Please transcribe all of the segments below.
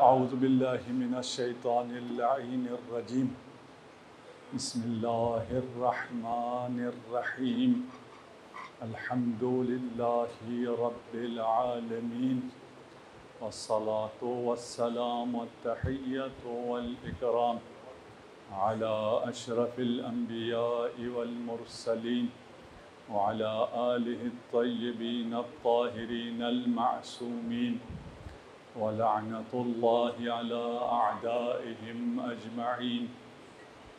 अऊज़ु बिल्लाहि मिनश्शैतानिर्रजीम। बिस्मिल्लाहिर्रहमानिर्रहीम। अल्हम्दुलिल्लाहि रब्बिल आलमीन। वस्सलातु वस्सलामु अत्तहिय्यतु वल इकराम अला अशरफिल अंबियाइ वल मुरसलीन व अला आलिहि अत्तय्यिबीन अत्ताहिरीन अल मासूमीन व लअनतुल्लाहि अला अअदाइहिम अजमईन।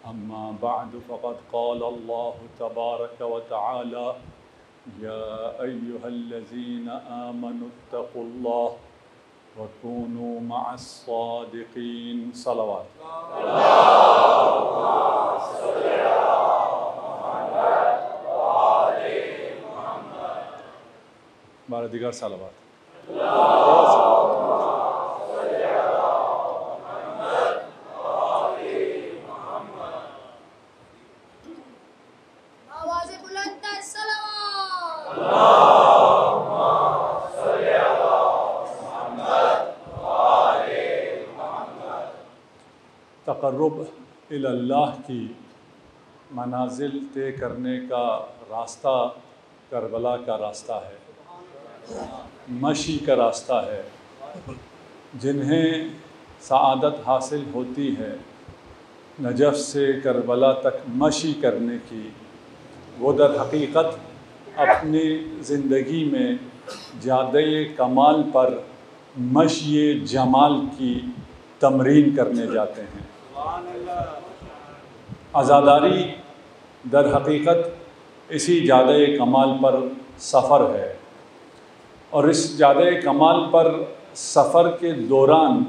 अम्मा बअद फ़क़द क़ाल अल्लाहु तबारक व तआला या अय्युहल्लज़ीना आमनुत्तक़ुल्लाह व कूनू मअस्सादिक़ीन। सलावत। बारह दिगर सलावत। तक़र्रुब इल्लाह की मनाजिल तय करने का रास्ता करबला का रास्ता है, मशी का रास्ता है। जिन्हें सआदत हासिल होती है नजफ़ से करबला तक मशी करने की, वो दर हकीकत अपनी ज़िंदगी में ज़्यादे कमाल पर मशी जमाल की तमरीन करने जाते हैं। आज़ादारी दर हकीकत इसी ज़्यादे कमाल पर सफ़र है, और इस ज़्यादे कमाल पर सफ़र के दौरान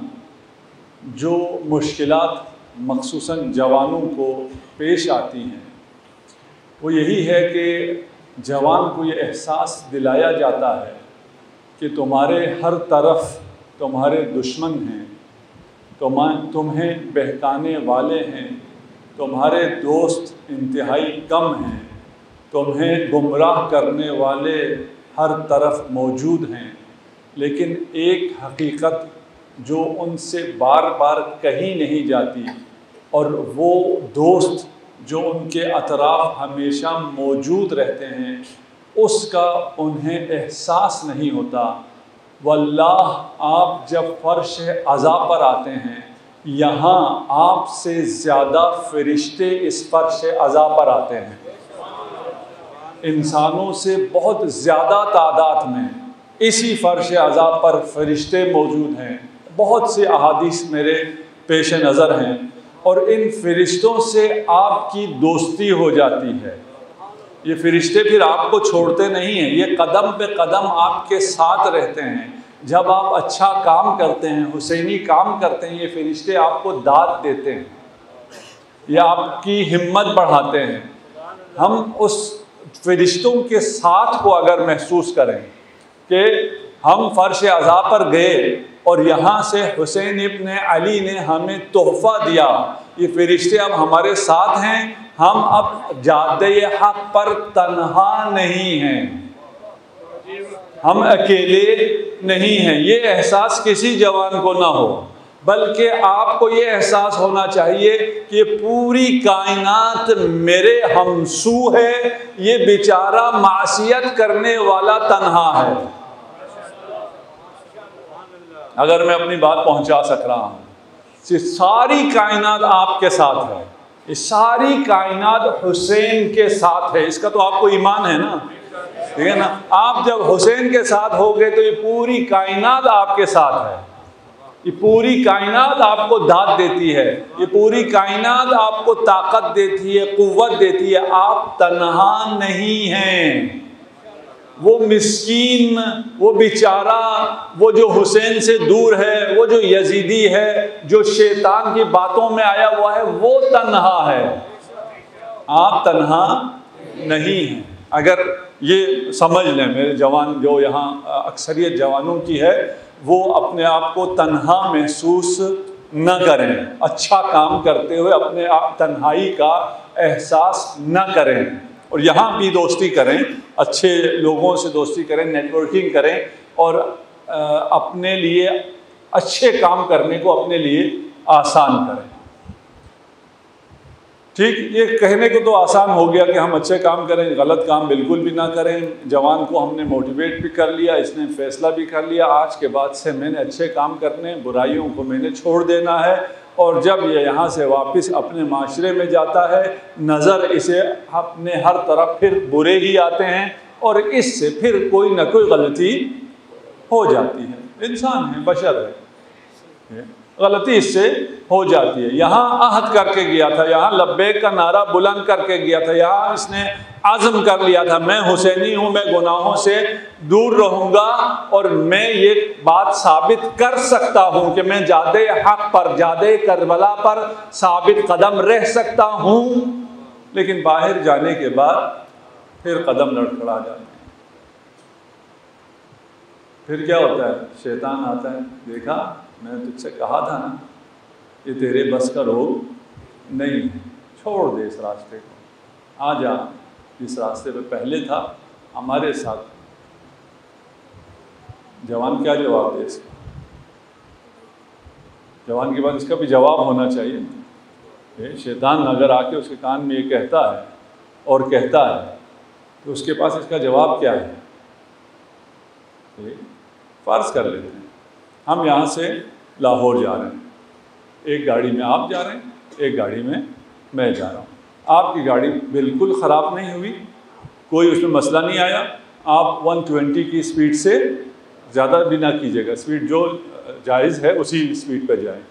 जो मुश्किलात मख़सूसन जवानों को पेश आती हैं वो यही है कि जवान को ये एहसास दिलाया जाता है कि तुम्हारे हर तरफ तुम्हारे दुश्मन हैं, तुम्हें बहकाने वाले हैं, तुम्हारे दोस्त इंतहाई कम हैं, तुम्हें गुमराह करने वाले हर तरफ मौजूद हैं। लेकिन एक हकीकत जो उनसे बार बार कही नहीं जाती, और वो दोस्त जो उनके अतराफ़ हमेशा मौजूद रहते हैं, उसका उन्हें एहसास नहीं होता। वल्लाह आप जब फ़र्श अज़ा पर आते हैं, यहाँ आपसे ज़्यादा फ़रिश्ते इस फ़र्श अज़ा पर आते हैं। इंसानों से बहुत ज़्यादा तादाद में इसी फ़र्श अज़ा पर फ़रिश्ते मौजूद हैं। बहुत से अहादीस मेरे पेश नज़र हैं, और इन फ़रिश्तों से आपकी दोस्ती हो जाती है। ये फ़रिश्ते फिर आपको छोड़ते नहीं हैं, ये कदम पे कदम आपके साथ रहते हैं। जब आप अच्छा काम करते हैं, हुसैनी काम करते हैं, ये फ़रिश्ते आपको दाद देते हैं, ये आपकी हिम्मत बढ़ाते हैं। हम उस फ़रिश्तों के साथ को अगर महसूस करें कि हम फ़र्श अज़ा पर गए और यहाँ से हुसैन इब्न अली ने हमें तोहफ़ा दिया, ये फ़रिश्ते अब हमारे साथ हैं, हम अब जादे हक़ पर तन्हा नहीं हैं, हम अकेले नहीं हैं। ये एहसास किसी जवान को ना हो, बल्कि आपको ये एहसास होना चाहिए कि पूरी कायनात मेरे हमसू है, ये बेचारा मासियत करने वाला तन्हा है। अगर मैं अपनी बात पहुंचा सक रहा हूँ, सारी कायनात आपके साथ है, ये सारी कायनात हुसैन के साथ है, इसका तो आपको ईमान है ना, ठीक है ना। आप जब हुसैन के साथ हो गए तो ये पूरी कायनात आपके साथ है, ये पूरी कायनात आपको दाद देती है, ये पूरी कायनात आपको ताकत देती है, कुव्वत देती है। आप तन्हा नहीं हैं। वो मिस्कीन, वो बेचारा, वो जो हुसैन से दूर है, वो जो यजीदी है, जो शैतान की बातों में आया हुआ है, वो तन्हा है, आप तन्हा नहीं हैं। अगर ये समझ लें मेरे जवान, जो यहाँ अक्सरियत जवानों की है, वो अपने आप को तन्हा महसूस न करें, अच्छा काम करते हुए अपने आप तन्हाई का एहसास न करें, और यहाँ भी दोस्ती करें, अच्छे लोगों से दोस्ती करें, नेटवर्किंग करें, और अपने लिए अच्छे काम करने को अपने लिए आसान करें। ठीक, ये कहने को तो आसान हो गया कि हम अच्छे काम करें, गलत काम बिल्कुल भी ना करें। जवान को हमने मोटिवेट भी कर लिया, इसने फैसला भी कर लिया आज के बाद से मैंने अच्छे काम करने, बुराइयों को मैंने छोड़ देना है। और जब ये यहाँ से वापस अपने माशरे में जाता है, नज़र इसे अपने हर तरफ फिर बुरे ही आते हैं और इससे फिर कोई ना कोई गलती हो जाती है। इंसान है, बशर है, गलती इससे हो जाती है। यहाँ अहद करके गया था, यहाँ लब्बैक का नारा बुलंद करके गया था, यहाँ इसने आज़म कर लिया था मैं हुसैनी हूँ, मैं गुनाहों से दूर रहूँगा और मैं ये बात साबित कर सकता हूँ कि मैं जादे हक पर, जादे करबला पर साबित कदम रह सकता हूँ। लेकिन बाहर जाने के बाद फिर कदम लड़खड़ा जाते हैं। फिर क्या होता है, शैतान आता है, देखा मैंने तुझसे कहा था ना, ये तेरे बस का रोग नहीं है, छोड़ दे इस रास्ते को, आ जा जिस रास्ते पे पहले था हमारे साथ। जवान क्या जवाब दे इसका? जवान के बाद इसका भी जवाब होना चाहिए। शैतान अगर आके उसके कान में ये कहता है और कहता है तो उसके पास इसका जवाब क्या है? फ़र्ज़ कर लेते हैं हम यहाँ से लाहौर जा रहे हैं, एक गाड़ी में आप जा रहे हैं, एक गाड़ी में मैं जा रहा हूँ। आपकी गाड़ी बिल्कुल ख़राब नहीं हुई, कोई उसमें मसला नहीं आया। आप 120 की स्पीड से ज़्यादा भी ना कीजिएगा, स्पीड जो जायज़ है उसी स्पीड पर जाएं,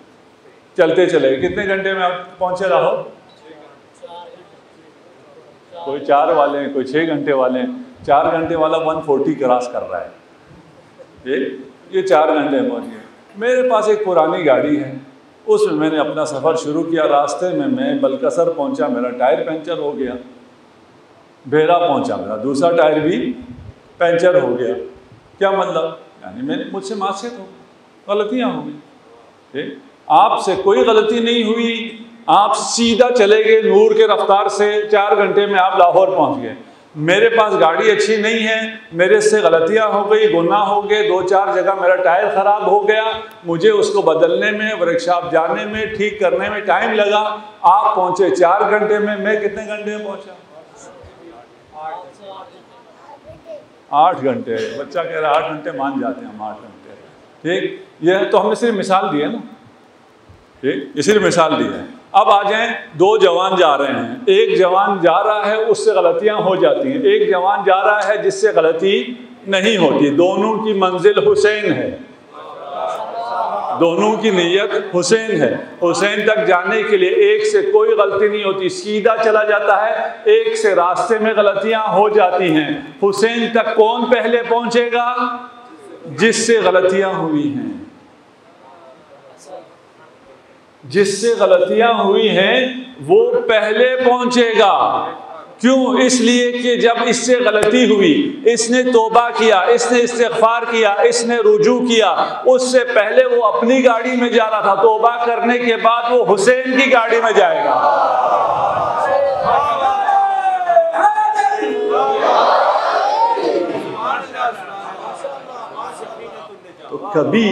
चलते चले। कितने घंटे में आप पहुँचे लाहौर? कोई 4 वाले हैं, कोई 6 घंटे वाले हैं। 4 घंटे वाला 140 क्रॉस कर रहा है, ये 4 घंटे में पहुँच गए। मेरे पास एक पुरानी गाड़ी है, उसमें मैंने अपना सफ़र शुरू किया। रास्ते में मैं बलकसर पहुंचा, मेरा टायर पंचर हो गया। बेरा पहुंचा, मेरा दूसरा टायर भी पंचर हो गया। क्या मतलब? यानी मुझसे मासियत हो गई, गलतियाँ हो गई। ठीक, आपसे कोई गलती नहीं हुई, आप सीधा चले गए नूर के रफ्तार से, 4 घंटे में आप लाहौर पहुँच गए। मेरे पास गाड़ी अच्छी नहीं है, मेरे से गलतियां हो गई, गुनाह हो गए, 2-4 जगह मेरा टायर ख़राब हो गया, मुझे उसको बदलने में, वर्कशॉप जाने में, ठीक करने में टाइम लगा। आप पहुंचे 4 घंटे में, मैं कितने घंटे में पहुंचा? 8 घंटे। बच्चा कह रहा 8 घंटे, मान जाते हैं हम 8 घंटे। ठीक, यह तो हमने सिर्फ मिसाल दी है ना। ठीक, ये सिर्फ मिसाल दी है। अब आ जाएं, 2 जवान जा रहे हैं, एक जवान जा रहा है उससे गलतियां हो जाती हैं, एक जवान जा रहा है जिससे गलती नहीं होती। दोनों की मंजिल हुसैन है, दोनों की नीयत हुसैन है। हुसैन तक जाने के लिए एक से कोई गलती नहीं होती, सीधा चला जाता है, एक से रास्ते में गलतियां हो जाती हैं। हुसैन तक कौन पहले पहुंचेगा? जिससे गलतियां हुई हैं, जिससे गलतियां हुई हैं वो पहले पहुंचेगा। क्यों? इसलिए कि जब इससे गलती हुई, इसने तौबा किया, इसने इस्तिग़फ़ार किया, इसने रुजू किया, उससे पहले वो अपनी गाड़ी में जा रहा था, तौबा करने के बाद वो हुसैन की गाड़ी में जाएगा। तो कभी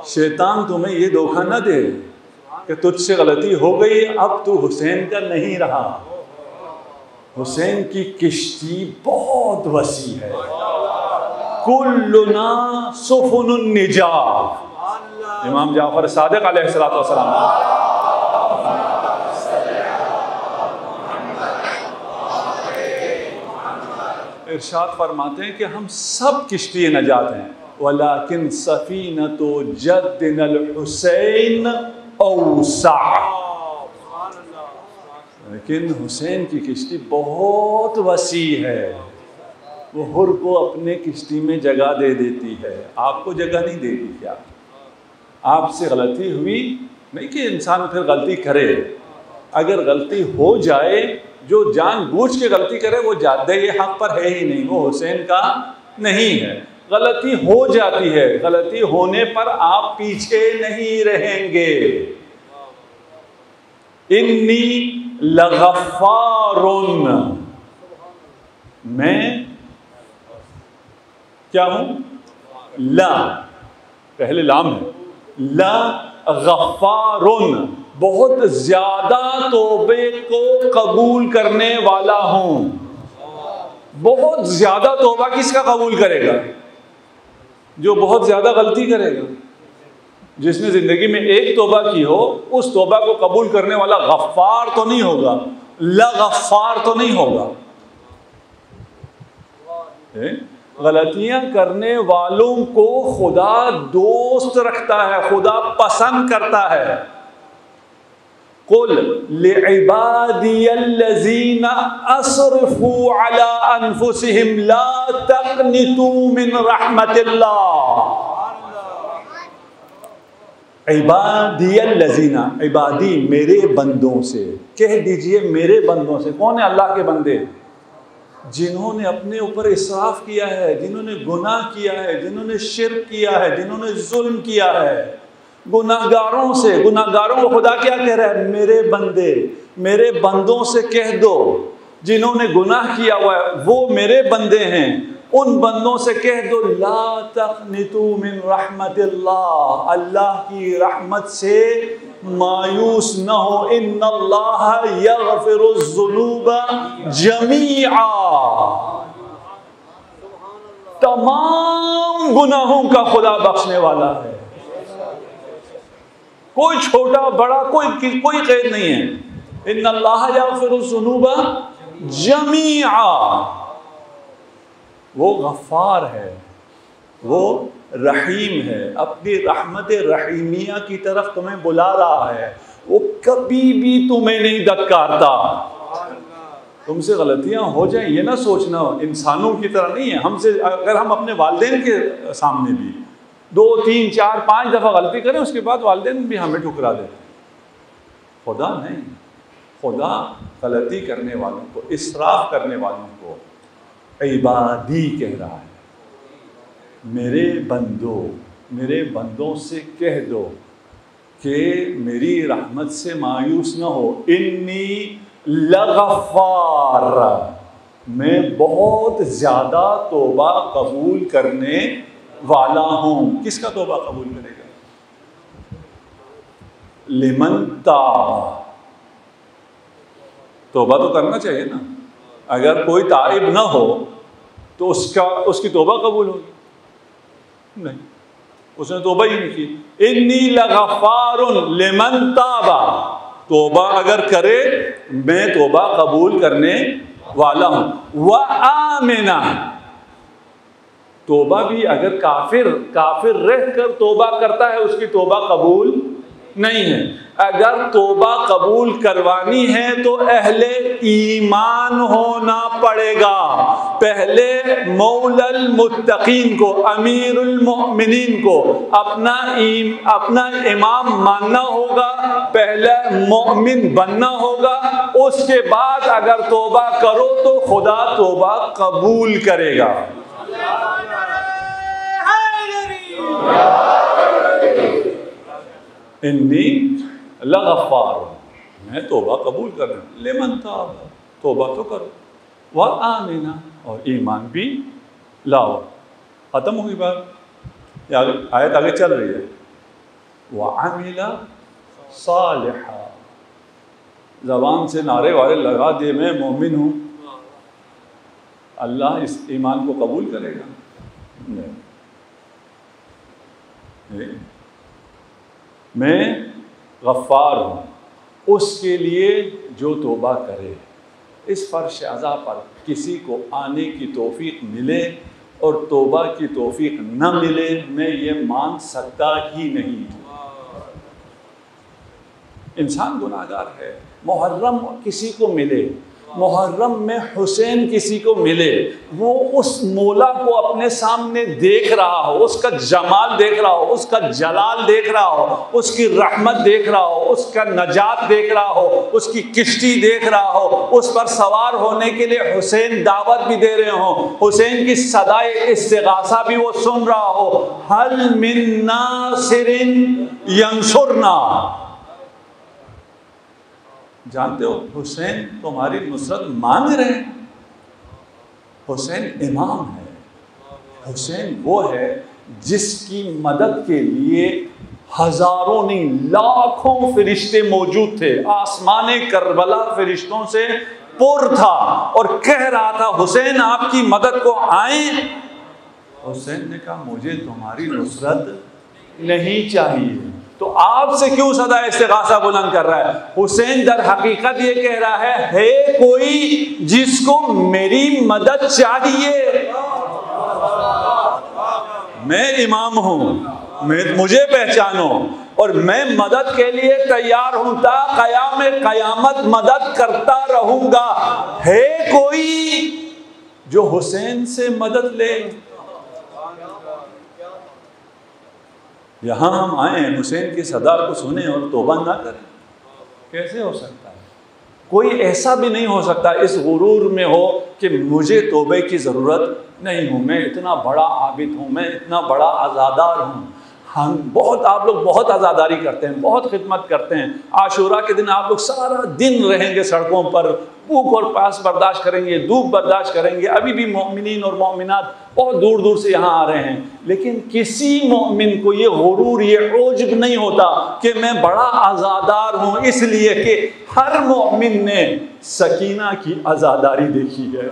शैतान तुम्हें ये धोखा न दे कि तुझसे गलती हो गई, अब तू हुसैन का नहीं रहा। हुसैन की किश्ती बहुत वसी है, कुल्लुना सुफुनुन निजात। इमाम जाफर सादिक अलैहिस्सलातु वस्सलाम इरशाद फरमाते हैं कि हम सब किश्ती नजात हैं, वलाकिन सफीनतु जद्दिनल हुसैन औसा। लेकिन हुसैन की किश्ती बहुत वसी है, वो हुर को अपने किश्ती में जगह दे देती है, आपको जगह नहीं देगी। क्या आपसे गलती हुई नहीं कि इंसान फिर गलती करे, अगर गलती हो जाए, जो जानबूझ के गलती करे वो जादे हक पर है ही नहीं, वो हुसैन का नहीं है। गलती हो जाती है, गलती होने पर आप पीछे नहीं रहेंगे। इन्नी लगफ़ारुन, मैं क्या हूं? ला पहले लाम है, ला गफ्फारुन, बहुत ज्यादा तौबे को कबूल करने वाला हूं। बहुत ज्यादा तौबा किसका कबूल करेगा? जो बहुत ज्यादा गलती करेगा। जिसने जिंदगी में एक तौबा की हो, उस तौबा को कबूल करने वाला गफ्फार तो नहीं होगा, लगफ्फार तो नहीं होगा। गलतियां करने वालों को खुदा दोस्त रखता है, खुदा पसंद करता है। कुल लिइबादियल्लज़ीना अस्रफू अला अनफुसिहिम ला तक़नितू मिन रहमतिल्लाह। इबादियल्लज़ीना, इबादी मेरे बंदों से, कह दीजिए मेरे बंदों से। कौन है अल्लाह के बंदे? जिन्होंने अपने ऊपर इसराफ किया है, जिन्होंने गुनाह किया है, जिन्होंने शिर्क किया है, जिन्होंने जुल्म किया है, गुनाहगारों से। गुनाहगारों को खुदा क्या कह रहा है? मेरे बंदे, मेरे बंदों से कह दो। जिन्होंने गुनाह किया हुआ है वो मेरे बंदे हैं, उन बंदों से कह दो ला तक़नितू मिन रहमतिल्लाह, अल्लाह की रहमत से मायूस न हो। इन्नल्लाह यग़फ़िरुज़्ज़ुनूबा जमीआ, तमाम गुनाहों का खुदा बख्शने वाला है। कोई छोटा बड़ा कोई कैद नहीं है। इन्नल्लाह यग़फ़िरुज़्ज़ुनूबा जमीआ, वो गफ्फार है, वो रहीम है, अपनी रहमत रहीमिया की तरफ तुम्हें बुला रहा है। वो कभी भी तुम्हें नहीं धत्कारता। तुमसे गलतियां हो जाएं ये ना सोचना इंसानों की तरह नहीं है। हमसे अगर हम अपने वालिदैन के सामने भी 2, 3, 4, 5 दफ़ा गलती करें, उसके बाद वालिदैन भी हमें ठुकरा देते, खुदा नहीं। खुदा गलती करने वालों को, इसराफ करने वालों को इबादी कह रहा है। मेरे बंदों से कह दो कि मेरी रहमत से मायूस न हो। इन्नी लगफ्फार, मैं बहुत ज़्यादा तौबा कबूल करने वाला हूँ। किसका तौबा कबूल करेगा? लिमन ताबा, तौबा तो करना चाहिए ना। अगर कोई ताइब ना हो तो उसकी तौबा कबूल होगी? नहीं, उसने तौबा ही नहीं की। इन्नी लगफ्फारुन लिमन ताबा, तौबा अगर करे मैं तौबा कबूल करने वाला हूं। व आमिना, तौबा भी अगर काफिर रहकर तौबा करता है उसकी तौबा कबूल नहीं है। अगर तौबा कबूल करवानी है तो अहले ईमान होना पड़ेगा। पहले मौलल मुत्तकीन को, अमीरुल मोमिनीन को अपना इमाम मानना होगा, पहले मोमिन बनना होगा। उसके बाद अगर तौबा करो तो खुदा तौबा कबूल करेगा। इन्नी लगफ्फार, मैं तौबा कबूल कर रहा हूँ। लिमन ताबा, तौबा तो करो। व आमिना, और ईमान भी लाओ। ख़त्म हुई बात। आयत आगे चल रही है। व आमिला सालिहा, ज़बान से नारे वारे लगा दे मैं मोमिन हूँ, अल्लाह इस ईमान को कबूल करेगा? नहीं। मैं गफ्फार हूँ उसके लिए जो तौबा करे। इस फर्श अज़ा पर किसी को आने की तौफीक मिले और तौबा की तौफीक न मिले, मैं ये मान सकता ही नहीं। इंसान गुनाहगार है। मुहर्रम किसी को मिले, मुहर्रम में हुसैन किसी को मिले, वो उस मौला को अपने सामने देख रहा हो, उसका जमाल देख रहा हो, उसका जलाल देख रहा हो, उसकी रहमत देख रहा हो, उसका नजात देख रहा हो, उसकी किश्ती देख रहा हो, उस पर सवार होने के लिए हुसैन दावत भी दे रहे हो, हुसैन की सदाए इस्तिगासा भी वो सुन रहा हो। हल मिन नासिरिन यंसुरना, जानते हो हुसैन तुम्हारी नुसरत मांग रहे हैं। हुसैन इमाम है, हुसैन वो है जिसकी मदद के लिए हजारों नहीं लाखों फरिश्ते मौजूद थे। आसमाने करबला फरिश्तों से पुर था और कह रहा था हुसैन आपकी मदद को आए। हुसैन ने कहा मुझे तुम्हारी नुसरत नहीं चाहिए, तो आपसे क्यों सदा इस्तिगासा बुलंद कर रहा है? हुसैन दर हकीकत ये कह रहा है कोई जिसको मेरी मदद चाहिए? मैं इमाम हूं, मुझे पहचानो और मैं मदद के लिए तैयार हूं, ता क़याम क़यामत मदद करता रहूंगा। है कोई जो हुसैन से मदद ले? यहां हम आए हैं हुसैन की सदा को सुने और तौबा ना करें, कैसे हो सकता है? कोई ऐसा भी नहीं हो सकता इस गुरूर में हो कि मुझे तौबे की ज़रूरत नहीं हूँ, मैं इतना बड़ा आबिद हूँ, मैं इतना बड़ा आज़ादार हूँ। हम बहुत, आप लोग बहुत आज़ादारी करते हैं, बहुत खिदमत करते हैं। आशूरा के दिन आप लोग सारा दिन रहेंगे सड़कों पर, भूख और प्यास बर्दाश्त करेंगे, धूप बर्दाश्त करेंगे। अभी भी मोमिनीन और मोमिनात बहुत दूर दूर से यहाँ आ रहे हैं, लेकिन किसी मोमिन को ये गुरूर, ये उज्ब नहीं होता कि मैं बड़ा आज़ादार हूँ, इसलिए कि हर मोमिन ने सकीना की आज़ादारी देखी है।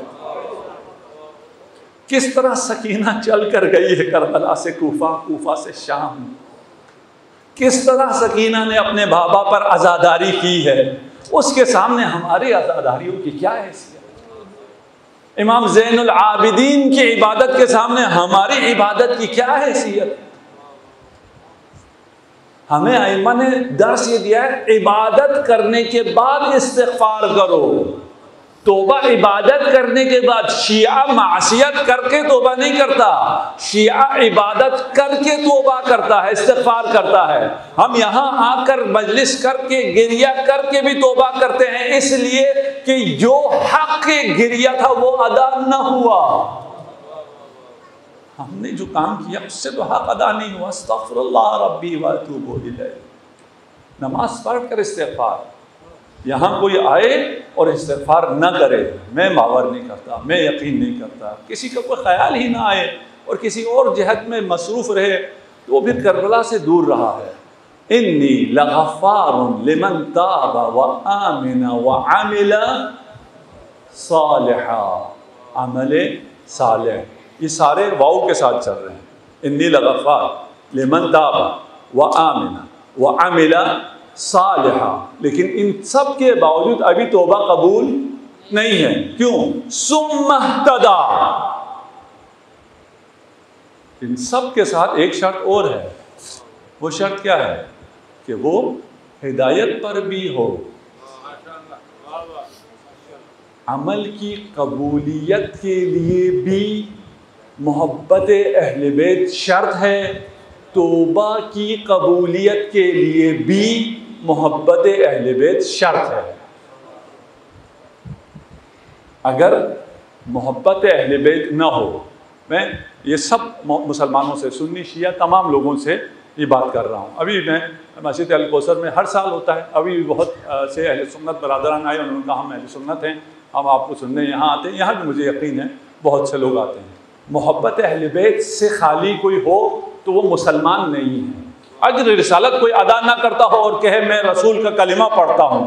किस तरह सकीना चल कर गई है करबला से कूफा, कूफा से शाम। किस तरह सकीना ने अपने बाबा पर आज़ादारी की है, उसके सामने हमारी आज़ादारियों की क्या हैसियत? इमाम ज़ैनुल आबिदीन की इबादत के सामने हमारी इबादत की क्या हैसियत? हमें अइम्मा ने दर्स ये दिया है, इबादत करने के बाद इस्तिग़फ़ार करो। तौबा इबादत करने के बाद, शिया मासियत करके तौबा नहीं करता, शिया इबादत करके तौबा करता है, इस्तिग़फ़ार करता है। हम यहाँ आकर मजलिस करके गिरिया करके भी तौबा करते हैं, इसलिए कि जो हक़ गिरिया था वो अदा न हुआ। हमने जो काम किया उससे तो हक़ अदा नहीं हुआ। अस्तग़फ़िरुल्लाह रब्बी व अतूबु इलैह। नमाज पढ़ कर इस्तिग़फ़ार। यहाँ कोई आए और इस्तिग़फ़ार न करे, मैं बावर नहीं करता, मैं यकीन नहीं करता, किसी का कोई ख्याल ही ना आए और किसी और जहत में मसरूफ़ रहे, तो वो फिर करबला से दूर रहा है। इन्नी लगफ़ारुन लिमन ताबा व आमिना व अमिला सालिहा। अमले सालिह, ये सारे वाव के साथ चल रहे हैं। इन्नी लगफ़ार लिमन ताबा व आमिना व अमिला सालिहा, लेकिन इन सब के बावजूद अभी तौबा कबूल नहीं है। क्यों? सुम्महतदा। इन सब के साथ एक शर्त और है। वो शर्त क्या है? कि वो हिदायत पर भी हो। अमल की कबूलियत के लिए भी मोहब्बत अहले बैत शर्त है, तौबा की कबूलियत के लिए भी मोहब्बत अहले बैत शर्त है। अगर मोहब्बत अहले बैत न हो, मैं ये सब मुसलमानों से, सुन्नी शिया तमाम लोगों से ये बात कर रहा हूँ। अभी मैं मस्जिद अल कौसर में हर साल होता है, अभी भी बहुत से अहले सुन्नत बरादरान आए, उन्होंने कहा हम अहले सुन्नत हैं, हम आपको सुनने यहाँ आते हैं। यहाँ भी मुझे यकीन है बहुत से लोग आते हैं। मोहब्बत अहले बैत से खाली कोई हो तो वो मुसलमान नहीं है। अज्र रिसालत कोई अदा ना करता हो और कहे मैं रसूल का कलिमा पढ़ता हूँ,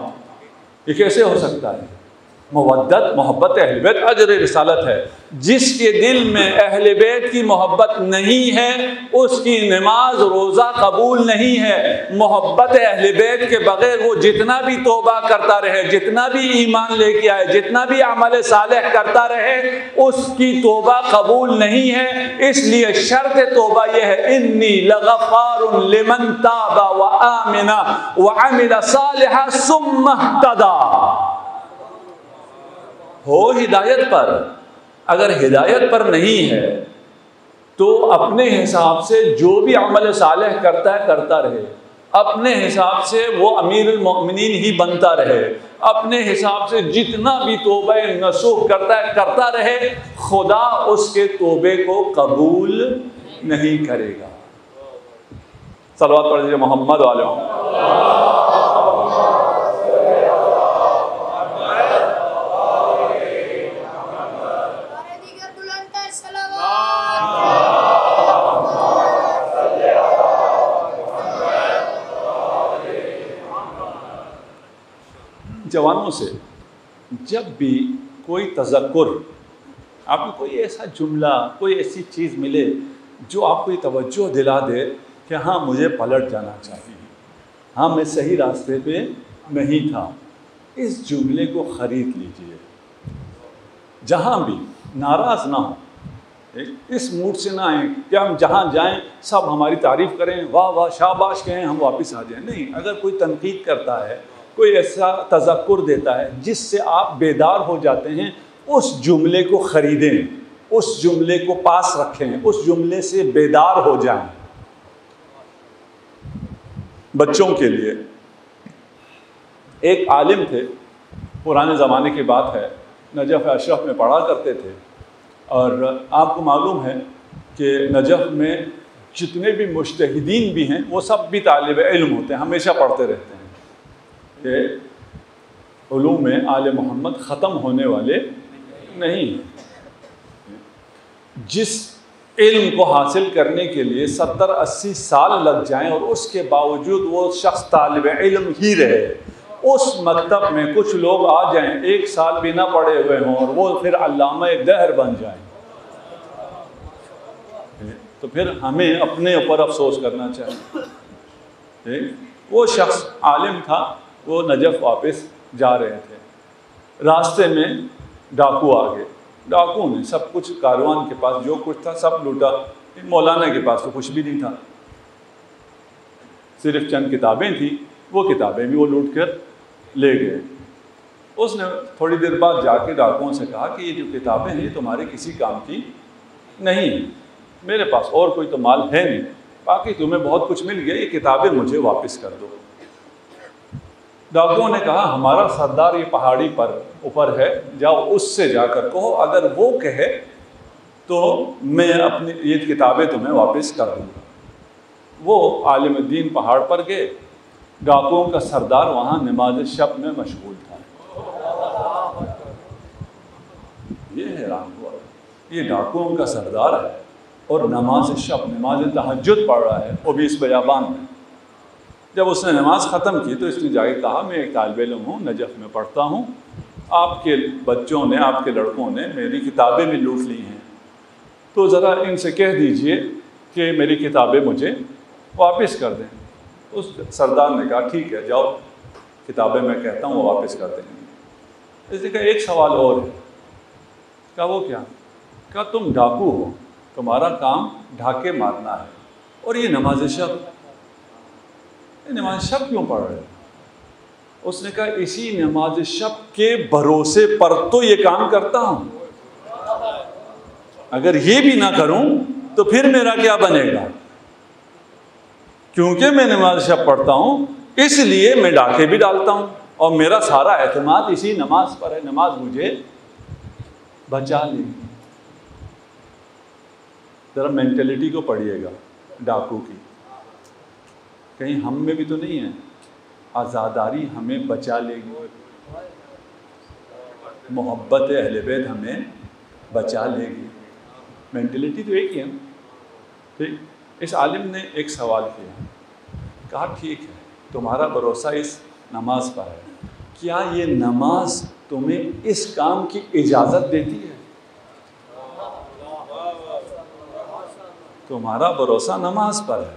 ये कैसे हो सकता है? मोहब्बत अहले बैत अज्र रिसालत है। जिसके दिल में अहले बैत की मोहब्बत नहीं है उसकी नमाज रोज़ा कबूल नहीं है। मोहब्बत अहले बैत के बगैर वो जितना भी तौबा करता रहे, जितना भी ईमान लेके आए, जितना भी अमल सालेह करता रहे, उसकी तौबा कबूल नहीं है। इसलिए शर्त तौबा यह है, इन्नी लगफ़ारुन लिमन ताबा व आमिना व अमिला सालिहा सुम्मा इह्तदा। हो हिदायत पर, अगर हिदायत पर नहीं है तो अपने हिसाब से जो भी अमल सालेह करता है करता रहे, अपने हिसाब से वो अमीरुल मोमिनीन ही बनता रहे, अपने हिसाब से जितना भी तौबा नसूख करता है करता रहे, खुदा उसके तौबे को कबूल नहीं करेगा। सलवात पढ़ लीजिए मोहम्मद वाले। जवानों से जब भी कोई तज़क्कुर, आपको कोई ऐसा जुमला, कोई ऐसी चीज़ मिले जो आपको ये तवज्जो दिला दे कि हाँ मुझे पलट जाना चाहिए, हाँ मैं सही रास्ते पे नहीं था, इस जुमले को ख़रीद लीजिए। जहाँ भी नाराज़ ना हो, इस मूड से ना आए कि हम जहाँ जाएं सब हमारी तारीफ़ करें, वाह वाह शाबाश कहें, हम वापस आ जाएं। नहीं, अगर कोई तनकीद करता है, कोई ऐसा तज़क्कुर देता है जिससे आप बेदार हो जाते हैं, उस जुमले को ख़रीदें, उस जुमले को पास रखें, उस जुमले से बेदार हो जाएं। बच्चों के लिए एक आलिम थे, पुराने ज़माने की बात है, नजफ़ अशरफ में पढ़ा करते थे। और आपको मालूम है कि नजफ़ में जितने भी मुज्तहिदीन भी हैं वो सब भी तालिब इल्म होते हैं, हमेशा पढ़ते रहते हैं कि उलूम में आले मोहम्मद ख़त्म होने वाले नहीं। जिस इल्म को हासिल करने के लिए 70-80 साल लग जाएं और उसके बावजूद वो शख्स तालिब इल्म ही रहे, उस मकतब में कुछ लोग आ जाएं, 1 साल भी ना पढ़े हुए हों और वो फिर अल्लामा दहर बन जाएं, तो फिर हमें अपने ऊपर अफसोस करना चाहिए। वो शख्स आलिम था, वो नजफ़ वापस जा रहे थे, रास्ते में डाकू आ गए। डाकू ने सब कुछ कारवान के पास जो कुछ था सब लूटा। मौलाना के पास तो कुछ भी नहीं था, सिर्फ चंद किताबें थी, वो किताबें भी वो लूट कर ले गए। उसने थोड़ी देर बाद जाके डाकुओं से कहा कि ये जो किताबें हैं ये तुम्हारे किसी काम की नहीं, मेरे पास और कोई तो माल है नहीं, बाकी तुम्हें बहुत कुछ मिल गया, ये किताबें मुझे वापस कर दो। डाकुओं ने कहा हमारा सरदार ये पहाड़ी पर ऊपर है, जाओ उससे जाकर कहो, अगर वो कहे तो मैं अपनी ये किताबें तुम्हें वापस कर दूँगा। वो आलिम दीन पहाड़ पर गए, डाकुओं का सरदार वहाँ नमाज शब में मशगूल था। ये हैरान हुआ, ये डाकुओं का सरदार है और नमाज शब, नमाज तहज्जुद पढ़ रहा है, वो भी इस बयाबान में। जब उसने नमाज ख़त्म की तो इसने जाके कहा मैं एक तालिब इल्म हूँ, नजफ़ में पढ़ता हूँ, आपके बच्चों ने, आपके लड़कों ने मेरी किताबें भी लूट ली हैं, तो ज़रा इनसे कह दीजिए कि मेरी किताबें मुझे वापस कर दें। उस सरदार ने कहा ठीक है, जाओ किताबें मैं कहता हूँ वो वापस कर देंगे। इसने कहा एक सवाल और है। कहा वो क्या? कहा तुम डाकू हो, तुम्हारा काम ढाके मारना है, और ये नमाज शब, ये नमाज शब क्यों पढ़ रहे हो? उसने कहा इसी नमाज शब के भरोसे पर तो ये काम करता हूँ, अगर ये भी ना करूँ तो फिर मेरा क्या बनेगा? क्योंकि मैं नमाज शब पढ़ता हूँ इसलिए मैं डाके भी डालता हूँ, और मेरा सारा एतमाद इसी नमाज पर है, नमाज मुझे बचा लेगी। ज़रा मेंटेलिटी को पढ़िएगा डाकू की, कहीं हम में भी तो नहीं है आज़ादारी हमें बचा लेगी, मोहब्बत अहले बैत हमें बचा लेगी, मेंटेलिटी तो एक ही है। ठीक, इस आलिम ने एक सवाल किया, कहा ठीक है तुम्हारा भरोसा इस नमाज पर है, क्या ये नमाज तुम्हें इस काम की इजाज़त देती है? तुम्हारा भरोसा नमाज पर है,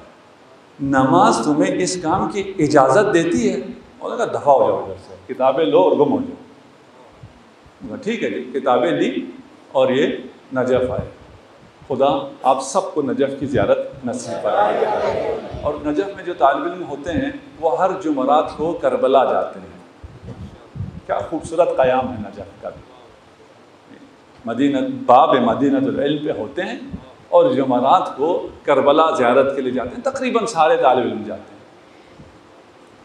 नमाज तुम्हें इस काम की इजाज़त देती है? और कहा दफ़ा हो जाओ इधर से, किताबें लो और गुम हो जाओ। ठीक है जी, किताबें ली और ये नजफ़ आए। खुदा आप सबको नजफ़ की ज़ियारत नसीब फरमाए। और नजफ़ में जो तालिब इल्म होते हैं वो हर जुमरात को करबला जाते हैं। क्या खूबसूरत क़याम है नजफ़ का। मदीना बाब मदीनतुल इल्म पे होते हैं और जुमरात को करबला ज़ियारत के लिए जाते हैं, तकरीबन सारे तालिब इल्म जाते हैं।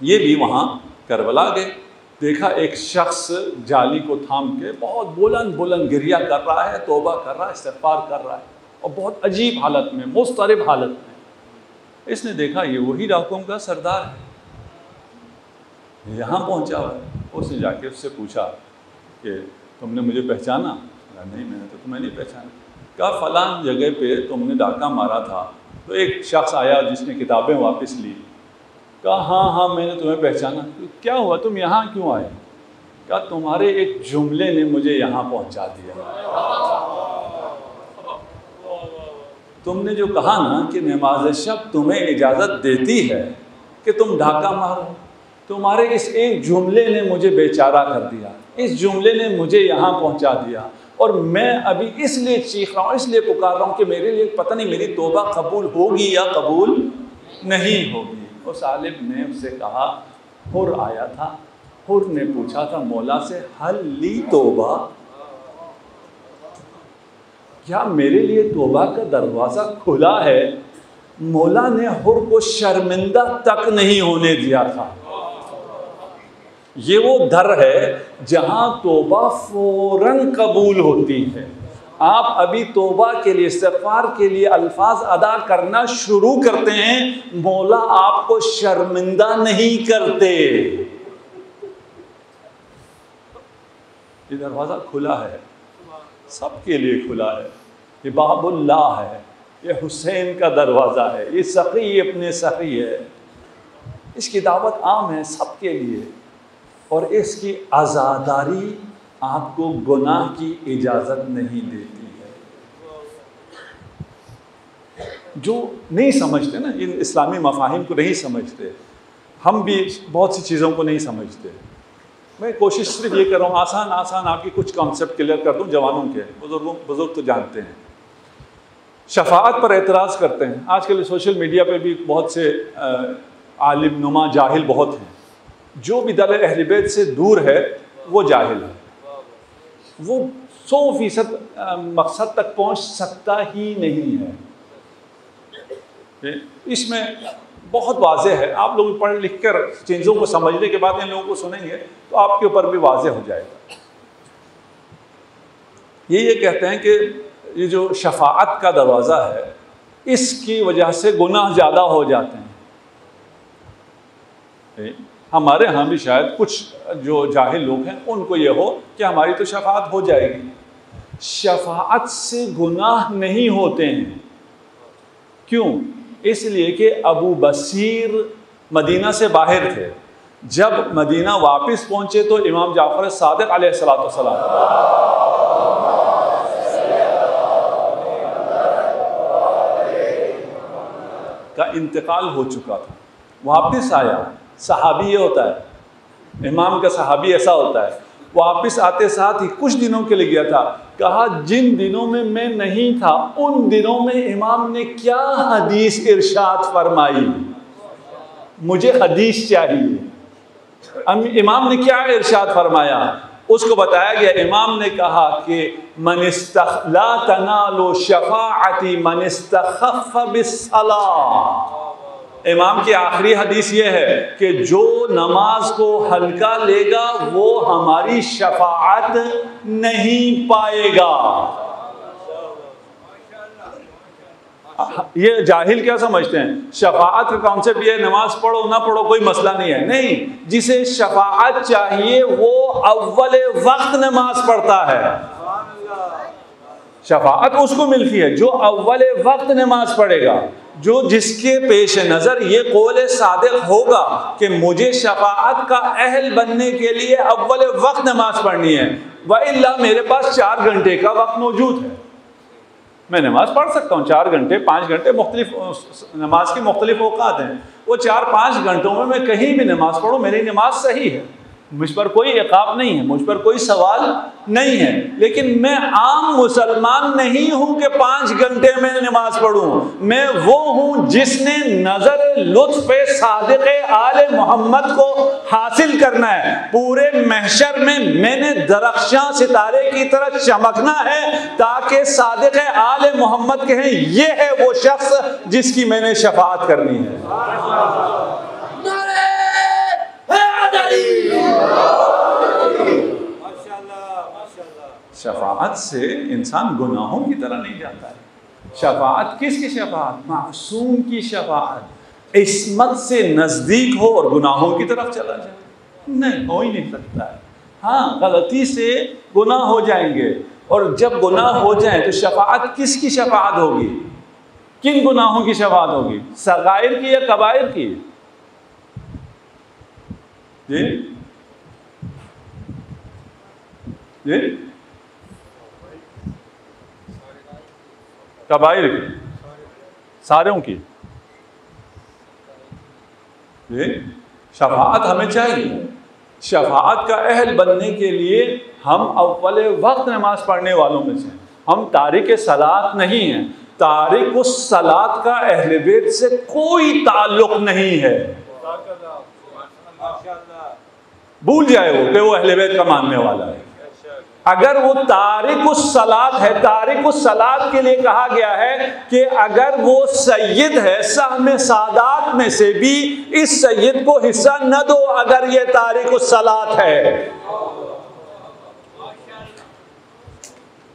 ये भी वहाँ करबला गए, देखा एक शख्स जाली को थाम के बहुत बुलंद बुलंद गिरिया कर रहा है, तौबा कर रहा है, इस्तिग़फ़ार कर रहा है, और बहुत अजीब हालत में, मुस्तरिब हालत में। इसने देखा ये वही डाकुओं का सरदार है, यहाँ पहुँचा हुआ है। उसने जाके उससे पूछा कि तुमने मुझे पहचाना? नहीं मैंने तो तुम्हें नहीं पहचाना। कहा फ़लाँ जगह पे तुमने डाका मारा था तो एक शख्स आया जिसने किताबें वापस ली। कहा हाँ हाँ मैंने तुम्हें पहचाना। तो क्या हुआ, तुम यहाँ क्यों आए? क्या तुम्हारे एक जुमले ने मुझे यहाँ पहुँचा दिया। तुमने जो कहा ना कि नमाज शब तुम्हें इजाज़त देती है कि तुम ढाका मारो, तुम्हारे इस एक जुमले ने मुझे बेचारा कर दिया, इस जुमले ने मुझे यहाँ पहुँचा दिया, और मैं अभी इसलिए चीख रहा हूँ, इसलिए पुकार रहा हूँ कि मेरे लिए पता नहीं मेरी तौबा कबूल होगी या कबूल नहीं होगी। उस आलिम ने उससे कहा, हुर आया था, हुर ने पूछा था मौला से, हल ली तौबा, क्या मेरे लिए तौबा का दरवाज़ा खुला है? मौला ने हुर को शर्मिंदा तक नहीं होने दिया था। ये वो दर है जहां तौबा फौरन कबूल होती है। आप अभी तौबा के लिए, इस्तिग़फ़ार के लिए अल्फाज अदा करना शुरू करते हैं, मौला आपको शर्मिंदा नहीं करते। ये दरवाज़ा खुला है, सबके लिए खुला है। ये बाबुल्लाह है, ये हुसैन का दरवाज़ा है, ये सखी अपने सखी है। इसकी दावत आम है सबके लिए, और इसकी आज़ादारी आपको गुनाह की इजाज़त नहीं देती है। जो नहीं समझते ना, इन इस्लामी मफ़ाहिम को नहीं समझते, हम भी बहुत सी चीज़ों को नहीं समझते। मैं कोशिश सिर्फ ये कर रहा हूँ आसान आसान आपकी कुछ कॉन्सेप्ट क्लियर कर दूँ जवानों के। बुज़ुर्ग तो जानते हैं, शफ़ाअत पर एतराज़ करते हैं। आजकल सोशल मीडिया पे भी बहुत से आलिम नुमा जाहिल बहुत हैं। जो भी दल अहले बैत से दूर है वो जाहिल है, वो 100% मकसद तक पहुंच सकता ही नहीं है। इसमें बहुत वाज़ेह है, आप लोग पढ़ लिख कर चीज़ों को समझने के बाद इन लोगों को सुनेंगे तो आपके ऊपर भी वाज़ेह हो जाएगा। ये कहते हैं कि ये जो शफ़ाअत का दरवाज़ा है, इसकी वजह से गुनाह ज़्यादा हो जाते हैं। हमारे यहाँ भी शायद कुछ जो जाहिल लोग हैं उनको ये हो कि हमारी तो शफ़ाअत हो जाएगी। शफ़ाअत से गुनाह नहीं होते हैं। क्यों? इसलिए कि अबू बसीर मदीना से बाहर थे, जब मदीना वापस पहुँचे तो इमाम जाफ़र सादिक़ अलैहिस्सलाम का इंतकाल हो चुका था। वापस आया, सहाबी ये होता है, इमाम का सहाबी ऐसा होता है। वापस आते साथ ही कुछ दिनों के लिए गया था, कहा जिन दिनों में मैं नहीं था उन दिनों में इमाम ने क्या हदीस इरशाद फरमाई, मुझे हदीस चाहिए। इमाम ने क्या इरशाद फरमाया उसको बताया गया। इमाम ने कहा कि ला तनालु शफ़ाअती मन इस्तख़फ़ बिस्सलाह। इमाम की आखिरी हदीस ये है कि जो नमाज को हल्का लेगा वो हमारी शफाअत नहीं पाएगा। ये जाहिल क्या समझते हैं, शफाअत का कॉन्सेप्ट ये नमाज पढ़ो ना पढ़ो कोई मसला नहीं है। नहीं, जिसे शफाअत चाहिए वो अव्वल वक्त नमाज पढ़ता है, शफाअत उसको मिलती है जो अव्वल वक्त नमाज पढ़ेगा। जो जिसके पेश नज़र ये कौल सादिक होगा कि मुझे शफाअत का अहल बनने के लिए अव्वल वक्त नमाज पढ़नी है, वइल्ला मेरे पास 4 घंटे का वक्त मौजूद है, मैं नमाज पढ़ सकता हूँ 4 घंटे 5 घंटे, मुख्तलिफ नमाज की मुख्तलिफ औकात हैं, वो 4-5 घंटों में मैं कहीं भी नमाज पढ़ूँ मेरी नमाज सही है, मुझ पर कोई इक़ाब नहीं है, मुझ पर कोई सवाल नहीं है। लेकिन मैं आम मुसलमान नहीं हूँ कि 5 घंटे में नमाज पढ़ूँ। मैं वो हूँ जिसने नज़र लुत्फ़ सादिक़ आले मोहम्मद को हासिल करना है। पूरे महशर में मैंने दरख्शां सितारे की तरह चमकना है ताकि सादिक़ आले मोहम्मद कहें ये है वो शख्स जिसकी मैंने शफाअत करनी है। शफाअत से इंसान गुनाहों की तरह नहीं जाता है। शफाअत किसकी शफाअत? मासूम की शफाअत, इस्मत से नज़दीक हो और गुनाहों की तरफ चला जाए, नहीं हो ही नहीं सकता है। हाँ, गलती से गुनाह हो जाएंगे, और जब गुनाह हो जाए तो शफाअत किसकी शफाअत होगी? किन गुनाहों की शफाअत होगी? सगाइर की या कबाइर की? ये कबाइर की, सारों की। ये शफाअत हमें चाहिए। शफाअत का अहल बनने के लिए हम अव्वल वक्त नमाज पढ़ने वालों में से, हम तारिक सलात नहीं हैं। तारिक उस सलात का अहले बैत से कोई ताल्लुक नहीं है। भूल जाए वो कि वो अहले बैत का मानने वाला है। अगर वो तारिक उस सलात है, तारिक उस सलात के लिए कहा गया है कि अगर वो सैयद है, सहमे सादात में से भी इस सैयद को हिस्सा न दो अगर ये तारिक उस सलात है।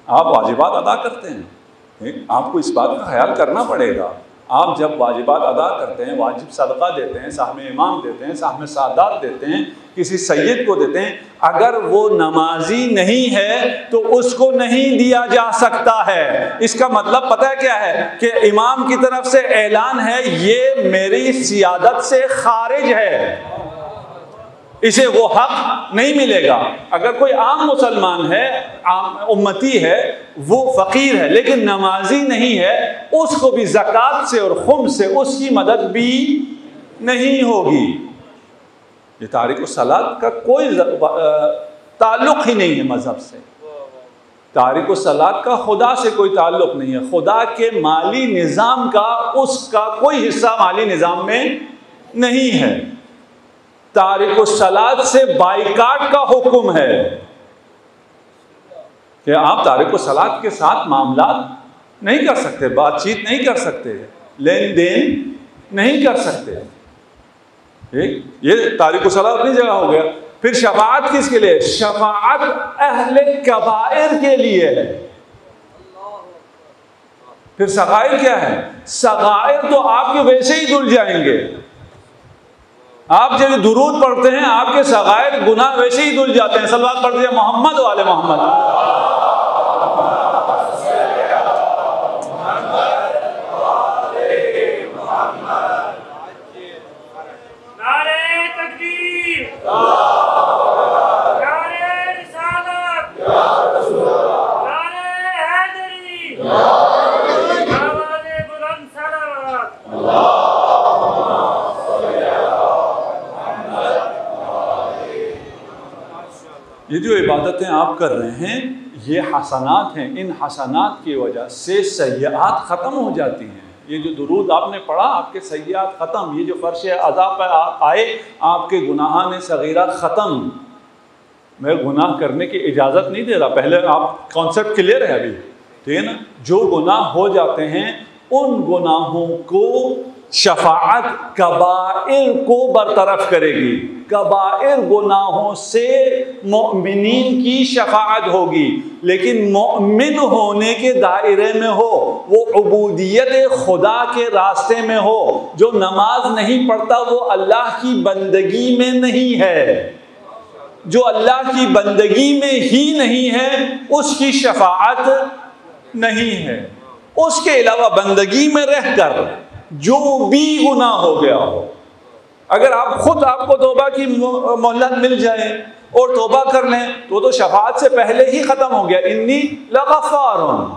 आप वाजिबात अदा करते हैं, आपको इस बात का ख्याल करना पड़ेगा। आप जब वाजिबात अदा करते हैं, वाजिब सदका देते हैं, साहमे इमाम देते हैं, साहमे सादात देते हैं, किसी सैयद को देते हैं, अगर वो नमाजी नहीं है तो उसको नहीं दिया जा सकता है। इसका मतलब पता है क्या है कि इमाम की तरफ से ऐलान है ये मेरी सियादत से खारिज है, इसे वो हक नहीं मिलेगा। अगर कोई आम मुसलमान है, आम उम्मती है, वो फ़कीर है लेकिन नमाजी नहीं है, उसको भी ज़कात से और खुम्स से उसकी मदद भी नहीं होगी। ये तारिक सलात का कोई ताल्लुक़ ही नहीं है मज़हब से। तारिक सलात का खुदा से कोई ताल्लुक़ नहीं है। खुदा के माली निज़ाम का उसका कोई हिस्सा माली निज़ाम में नहीं है। तारिक सलात से बाइकाट का हुक्म है कि आप तारिक सलात के साथ मामला नहीं कर सकते, बातचीत नहीं कर सकते, लेन देन नहीं कर सकते। ये तारिक सलात अपनी जगह हो गया। फिर शफाअत किसके लिए? शफाअत अहले कबाइर के लिए है। फिर सगाइर क्या है? सगाइर तो आपके वैसे ही धुल जाएंगे। आप जब दुरूद पढ़ते हैं आपके सगाइर गुनाह वैसे ही धुल जाते हैं। सलवात पढ़ते हैं मोहम्मद वाले मोहम्मद। ये जो इबादतें आप कर रहे हैं ये हसनात हैं। इन हसनात की वजह से सय्यात ख़त्म हो जाती हैं। ये जो दुरूद आपने पढ़ा आपके सय्यात ख़त्म। ये जो फ़र्श अज़ा पर आए आपके गुनाहान सगीरा ख़त्म। मैं गुनाह करने की इजाज़त नहीं दे रहा, पहले आप कॉन्सेप्ट क्लियर है अभी, ठीक है ना। जो गुनाह हो जाते हैं उन गुनाहों को शफाअत कबाइर को बरतरफ करेगी। कबाइर गुनाहों से मोमिनीन की शफाअत होगी, लेकिन मोमिन होने के दायरे में हो, वो उबूदियत खुदा के रास्ते में हो। जो नमाज नहीं पढ़ता वो अल्लाह की बंदगी में नहीं है। जो अल्लाह की बंदगी में ही नहीं है उसकी शफाअत नहीं है। उसके अलावा बंदगी में रहकर जो भी गुनाह हो गया हो, अगर आप खुद आपको तौबा की मोहलत मिल जाए और तौबा कर लें तो शफाअत से पहले ही ख़त्म हो गया। इन्नी लगफ़ारुन,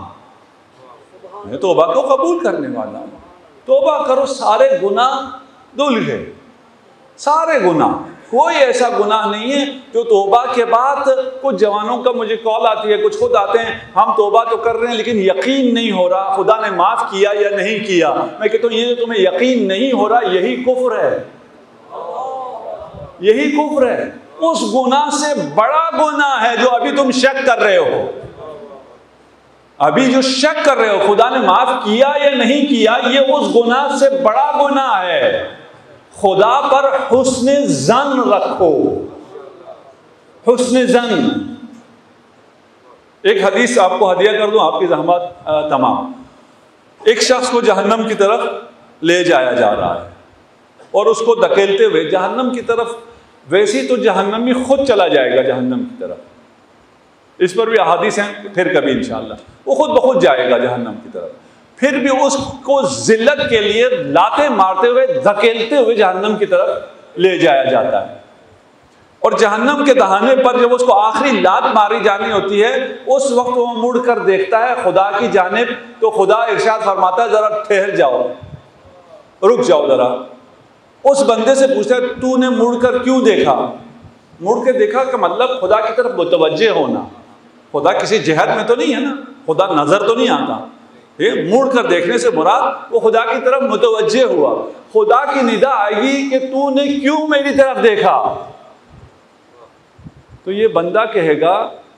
मैं तौबा को कबूल करने वाला हूँ। तौबा करो, सारे गुनाह धुल गए, सारे गुनाह। कोई ऐसा गुनाह नहीं है जो तौबा के बाद, कुछ जवानों का मुझे कॉल आती है, कुछ खुद आते हैं, हम तौबा तो कर रहे हैं लेकिन यकीन नहीं हो रहा खुदा ने माफ़ किया या नहीं किया। मैं कहता हूँ ये जो तुम्हें यकीन नहीं हो रहा यही कुफ्र है, यही कुफ्र है। उस गुनाह से बड़ा गुनाह है जो अभी तुम शक कर रहे हो। अभी जो शक कर रहे हो खुदा ने माफ़ किया या नहीं किया, ये उस गुनाह से बड़ा गुनाह है। खुदा पर हुस्न ज़न रखो, हुस्न ज़न। एक हदीस आपको हदिया कर दूं, आपकी ज़हमत तमाम। एक शख्स को जहन्नम की तरफ ले जाया जा रहा है और उसको धकेलते हुए जहन्नम की तरफ, वैसे तो जहन्नमी खुद चला जाएगा जहन्नम की तरफ, इस पर भी अहादीस हैं, फिर कभी इंशाअल्लाह वो खुद ब खुद जाएगा जहन्नम की तरफ। फिर भी उसको जिल्लत के लिए लाते मारते हुए धकेलते हुए जहन्नम की तरफ ले जाया जाता है। और जहन्नम के दहाने पर जब उसको आखिरी लात मारी जानी होती है, उस वक्त वो मुड़ कर देखता है खुदा की जानिब, तो खुदा इरशाद फरमाता है जरा ठहर जाओ, रुक जाओ जरा। उस बंदे से पूछता है तूने मुड़कर क्यों देखा? मुड़ के देखा का मतलब खुदा की तरफ मुतवज्जे होना। खुदा किसी जहत में तो नहीं है ना, खुदा नजर तो नहीं आता। ये मुड़ कर देखने से मुराद वो खुदा की तरफ मुतवज्जे हुआ। खुदा की निदा आएगी कि तूने क्यों मेरी तरफ देखा, तो ये बंदा कहेगा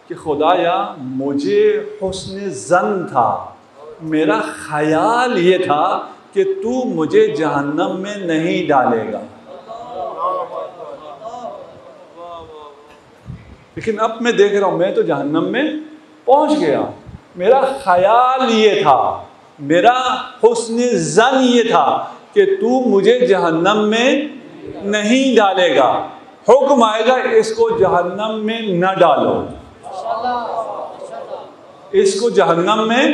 कि खुदाया मुझे हुस्न ज़न था, मेरा ख्याल ये था कि तू मुझे जहन्नम में नहीं डालेगा, लेकिन अब मैं देख रहा हूं मैं तो जहन्नम में पहुंच गया। मेरा ख्याल ये था, मेरा हुस्न ज़न ये था कि तू मुझे जहन्नम में नहीं डालेगा। हुक्म आएगा इसको जहन्नम में न डालो, इसको जहन्नम में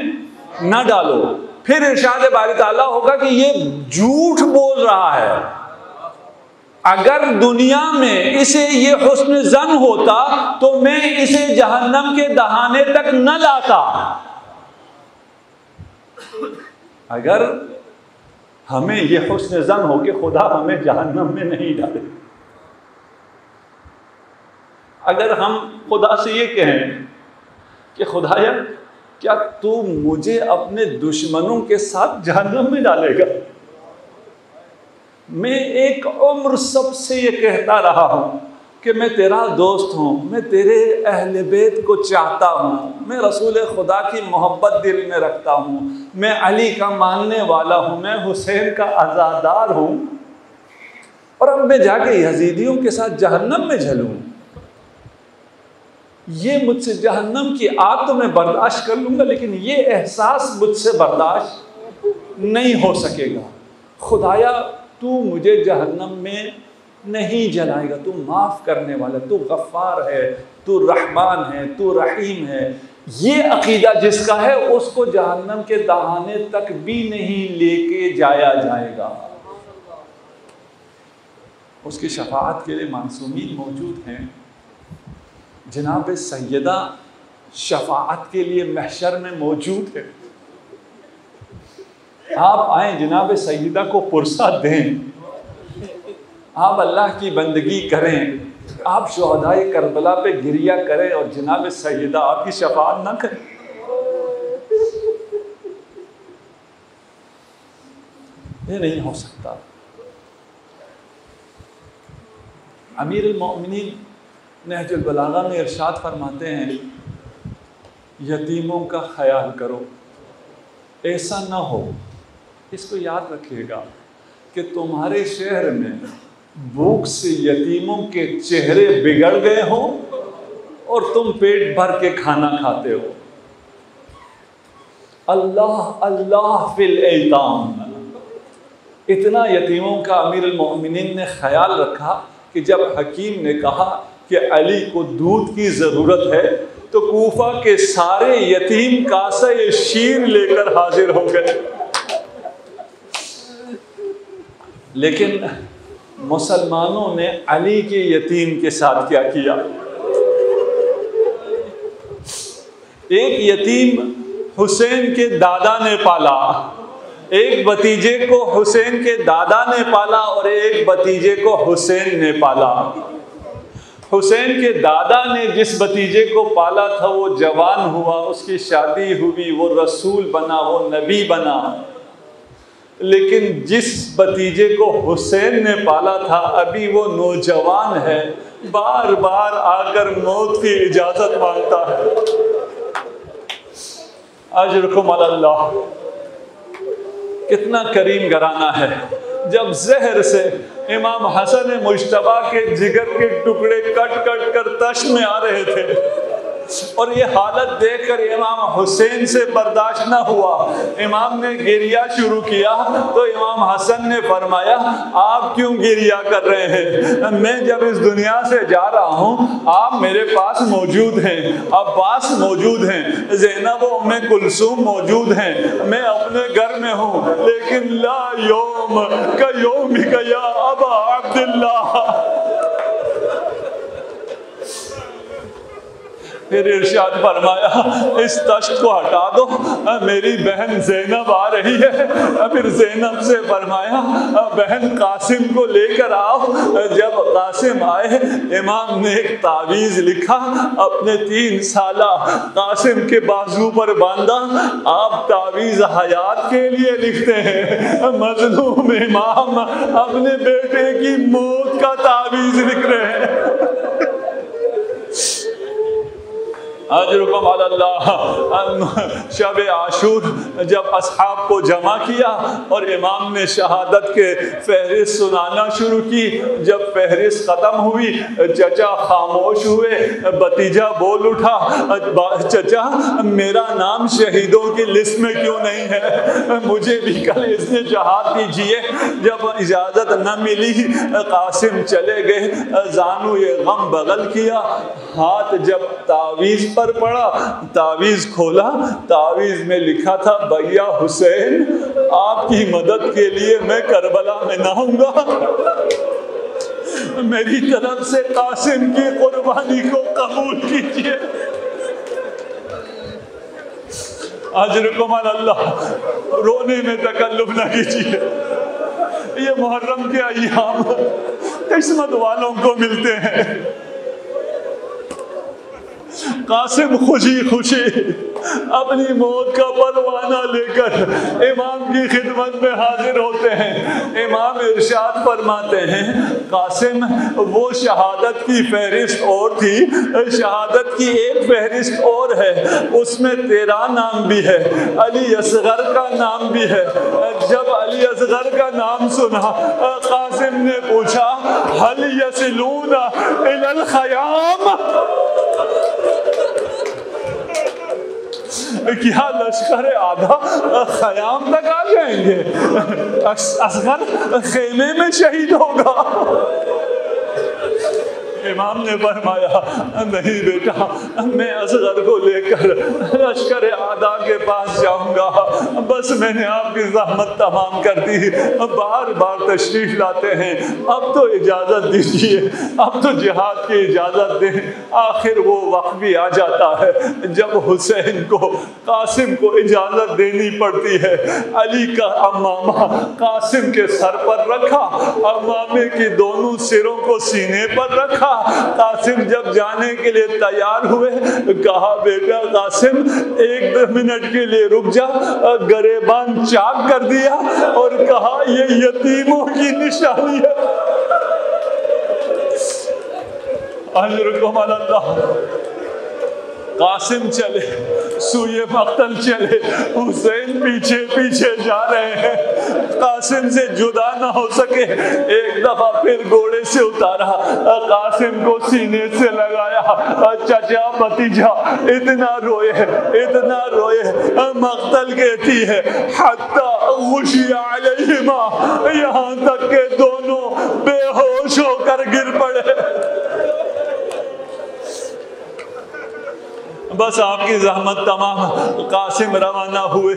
न डालो। फिर इरशाद बारी ताला होगा कि ये झूठ बोल रहा है, अगर दुनिया में इसे ये हुस्न ज़न होता तो मैं इसे जहन्नम के दहाने तक न लाता। अगर हमें ये हुस्न ज़न हो कि खुदा हमें जहन्नम में नहीं डाले, अगर हम खुदा से ये कहें कि खुदाया क्या तू मुझे अपने दुश्मनों के साथ जहन्नम में डालेगा? मैं एक उम्र सबसे ये कहता रहा हूँ कि मैं तेरा दोस्त हूँ, मैं तेरे अहले बैत को चाहता हूँ, मैं रसूल खुदा की मोहब्बत दिल में रखता हूँ, मैं अली का मानने वाला हूँ, मैं हुसैन का आज़ादार हूँ, और अब मैं जाके यजीदियों के साथ जहन्नम में झलूँ? ये मुझसे जहन्नम की आग तो मैं बर्दाश्त कर लूँगा, लेकिन ये एहसास मुझसे बर्दाश्त नहीं हो सकेगा। खुदाया तू मुझे जहन्नम में नहीं जलाएगा, तू माफ़ करने वाला, तू गफ़ार है, तू रहमान है, तू रहीम है। ये अक़ीदा जिसका है उसको जहन्नम के दहाने तक भी नहीं लेके जाया जाएगा। उसकी शफाअत के लिए मासूमीन मौजूद हैं। जनाब सैयदा शफाअत के लिए महशर में मौजूद है। आप आए जनाब सैयदा को पुरसा दें, आप अल्लाह की बंदगी करें, आप शुहदाए करबला पे गिरिया करें और जनाब सैयदा आपकी शफाअत ना करें। ये नहीं हो सकता। अमीरुल मोमिनीन नहजुल बलागा में इरशाद फरमाते हैं यतीमों का ख्याल करो। ऐसा ना हो, इसको याद रखिएगा कि तुम्हारे शहर में भूख से यतीमों के चेहरे बिगड़ गए हो और तुम पेट भर के खाना खाते हो। अल्लाह अल्लाह फिल ऐताम, इतना यतीमों का अमीरुल मोमिनीन ने ख्याल रखा कि जब हकीम ने कहा कि अली को दूध की ज़रूरत है तो कूफा के सारे यतीम कासे शीर लेकर हाजिर हो गए। लेकिन मुसलमानों ने अली के यतीम के साथ क्या किया? एक यतीम हुसैन के दादा ने पाला, एक भतीजे को हुसैन के दादा ने पाला और एक भतीजे को हुसैन ने पाला। हुसैन के दादा ने जिस भतीजे को पाला था वो जवान हुआ, उसकी शादी हुई, वो रसूल बना, वो नबी बना। लेकिन जिस भतीजे को हुसैन ने पाला था अभी वो नौजवान है, बार बार आकर मौत की इजाज़त मांगता है। अजरुकुम अल्लाह, कितना करीम घराना है। जब जहर से इमाम हसन मुश्तबा के जिगर के टुकड़े कट कट कर तश में आ रहे थे और ये हालत देखकर इमाम हुसैन से बर्दाश्त न हुआ, इमाम ने गिरिया शुरू किया तो इमाम हसन ने फरमाया आप क्यों गिरिया कर रहे हैं? मैं जब इस दुनिया से जा रहा हूँ आप मेरे पास मौजूद हैं, अब्बास मौजूद हैं, ज़ैनब व उम्मे कुलसूम मौजूद हैं, मैं अपने घर में हूँ, लेकिन ला यौम का यौम का या अबा अब्दुल्लाह, फिर इरशाद फरमाया इस तश्त को हटा दो, मेरी बहन ज़ैनब आ रही है। फिर ज़ैनब से फरमाया बहन कासिम को लेकर आओ। जब कासिम आए, इमाम ने एक तावीज़ लिखा, अपने 3 साला कासिम के बाजू पर बांधा। आप तावीज़ हयात के लिए लिखते हैं, मजलूम इमाम अपने बेटे की मौत का तावीज़ लिख रहे हैं। अजरुकुम अल्लाह। शब आशूर जब असहाब को जमा किया और इमाम ने शहादत के फहरिस्त सुनाना शुरू की। जब फहरिस्त ख़त्म हुई, चचा खामोश हुए। भतीजा बोल उठा, चचा मेरा नाम शहीदों की लिस्ट में क्यों नहीं है, मुझे भी कल इसने जहाद दीजिए। जब इजाज़त न मिली, कासिम चले गए। जानू ये गम बगल किया। हाथ जब तावीज़ पर पड़ा, तावीज़ खोला, तावीज़ में लिखा था भैया हुसैन आपकी मदद के लिए मैं करबला में ना आऊंगा, मेरी तरफ से कासिम की कुर्बानी को कबूल कीजिए। अजरुकुम अल्लाह। रोने में तकल्लुफ न कीजिए। ये मुहर्रम के अय्याम किस्मत वालों को मिलते हैं। कासिम खुशी खुशी अपनी मौत का परवाना लेकर इमाम की खिदमत में हाजिर होते हैं। इमाम इरशाद फरमाते हैं कासिम वो शहादत की फहरिस्त और थी, शहादत की एक फहरिस्त और है, उसमें तेरा नाम भी है, अली असगर का नाम भी है। जब अली असगर का नाम सुना, कासिम ने पूछा हल यसिलूना इलल खयाम, क्या लश्कर आधा खयाम तक आ जाएंगे? असगर खेमे में शहीद होगा। इमाम ने फरमाया नहीं बेटा, मैं असगर को लेकर लश्कर आदा के पास जाऊंगा, बस मैंने आपकी ज़हमत तमाम कर दी, बार बार तशरीफ लाते हैं, अब तो इजाज़त दीजिए, अब तो जिहाद की इजाज़त दें। आखिर वो वक्त भी आ जाता है जब हुसैन को, कासिम को इजाज़त देनी पड़ती है। अली का अम्मामा कासिम के सर पर रखा, अम्मामे की दोनों सिरों को सीने पर रखा। कासिम जब जाने के लिए तैयार हुए, कहा बेटा कासिम 1 मिनट के लिए रुक जा। गरेबान चाक कर दिया और कहा ये यतीमों की निशानी है। अजरुकुम अल्लाह। कासिम चले, सुए मक्तल चले, हुसैन पीछे पीछे जा रहे हैं, कासिम से जुदा ना हो सके। एक दफा फिर घोड़े से उतारा, कासिम को सीने से लगाया। चचा भतीजा इतना रोए, इतना रोए, मक्तल कहती है हत्ता गुशिया अलैहिमा, यहाँ तक के दोनों बेहोश होकर गिर पड़े। बस आपकी ज़हमत तमाम। कासिम रवाना हुए।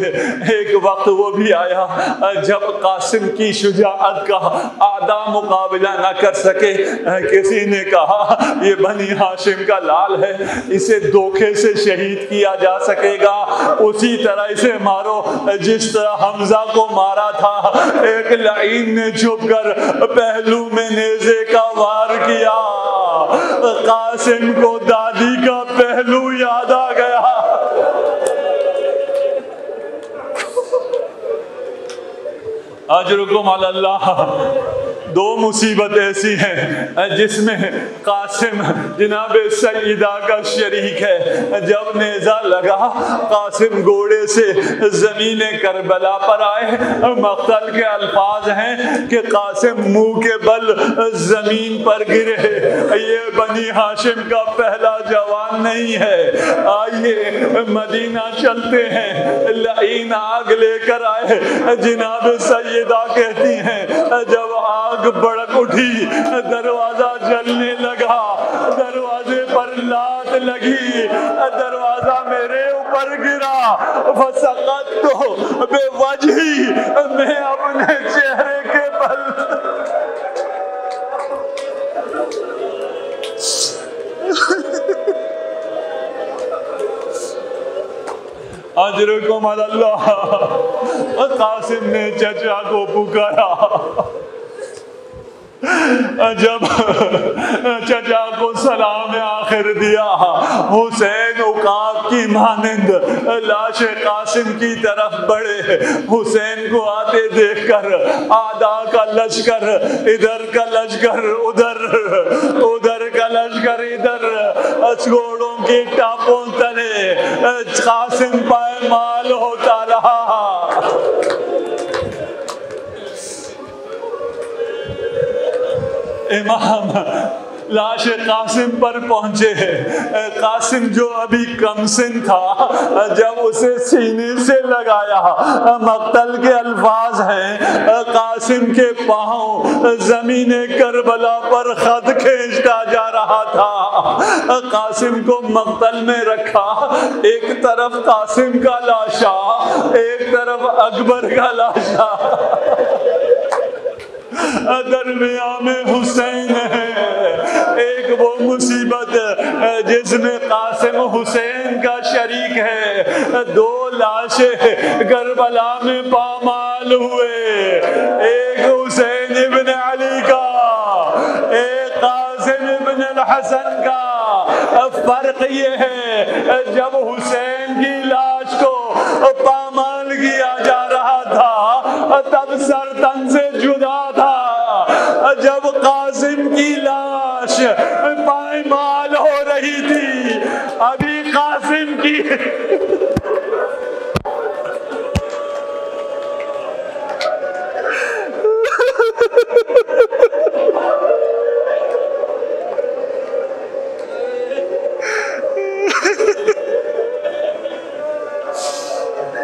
एक वक्त वो भी आया जब कासिम की शुजाअत का आधा मुकाबला न कर सके। किसी ने कहा ये बनी हाशिम का लाल है, इसे धोखे से शहीद किया जा सकेगा, उसी तरह इसे मारो जिस तरह हमजा को मारा था। एक लाइन ने झुककर पहलू में नेज़े का वार किया। कासिम को दादी का पहलू याद आ गया। अजरुकुम अल्लाह। 2 मुसीबत ऐसी हैं जिसमें कासिम जनाब सईदा का शरीक है। जब नेज़ा लगा, कासिम घोड़े से ज़मीन करबला पर आए। मक़तल के अल्फाज हैं कि कासिम मुंह के बल ज़मीन पर गिरे। ये बनी हाशिम का पहला जवान नहीं है। आइए मदीना चलते हैं। लाइन आग लेकर आए। जनाब सईदा कहती हैं जब आग भड़क उठी, दरवाजा जलने लगा, दरवाजे पर लात लगी, दरवाजा मेरे ऊपर गिरा। फसकत तो बेवजही, मैं अपने चेहरे के बल अजरुकुम अल्लाह। कासिम ने चचा को पुकारा। जब चचा को सलाम आखिर दिया, हुसैन उकाब की मानिंद लाश कासिम की तरफ बढ़े। हुसैन को आते देखकर आदा का लश्कर, इधर का लश्कर उधर, उधर का लश्कर इधर, घोड़ों के टापों तले कासिम पायमाल होता रहा। इमाम लाश कासिम पर पहुंचे। कासिम जो अभी कमसिन था, जब उसे सीने से लगाया, मक्तल के अल्फाज हैं, कासिम के पांव जमीने करबला पर खत खींचता जा रहा था। कासिम को मक्तल में रखा, एक तरफ कासिम का लाशा, एक तरफ अकबर का लाशा, दरमिया में हुसैन है। एक वो मुसीबत जिसमें कासिम हुसैन का शरीक है। दो लाशें करबला में पामाल हुए, एक हुसैन इब्न अली का, एक कासिम इब्न हसन का। फर्क ये है, जब हुसैन की लाश को पामाल किया जा रहा था तब सर तन से जुदा था। जब कासिम की लाश पायमाल हो रही थी, अभी कासिम की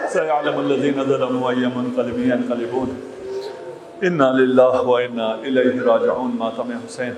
सयअलमुल्लज़ीना ज़लमू अय्युम मुनक़लिबिन यनक़लिबून। इन्ना लिल्लाहि व इन्ना इलैहि राजिऊन। मातम हुसैन।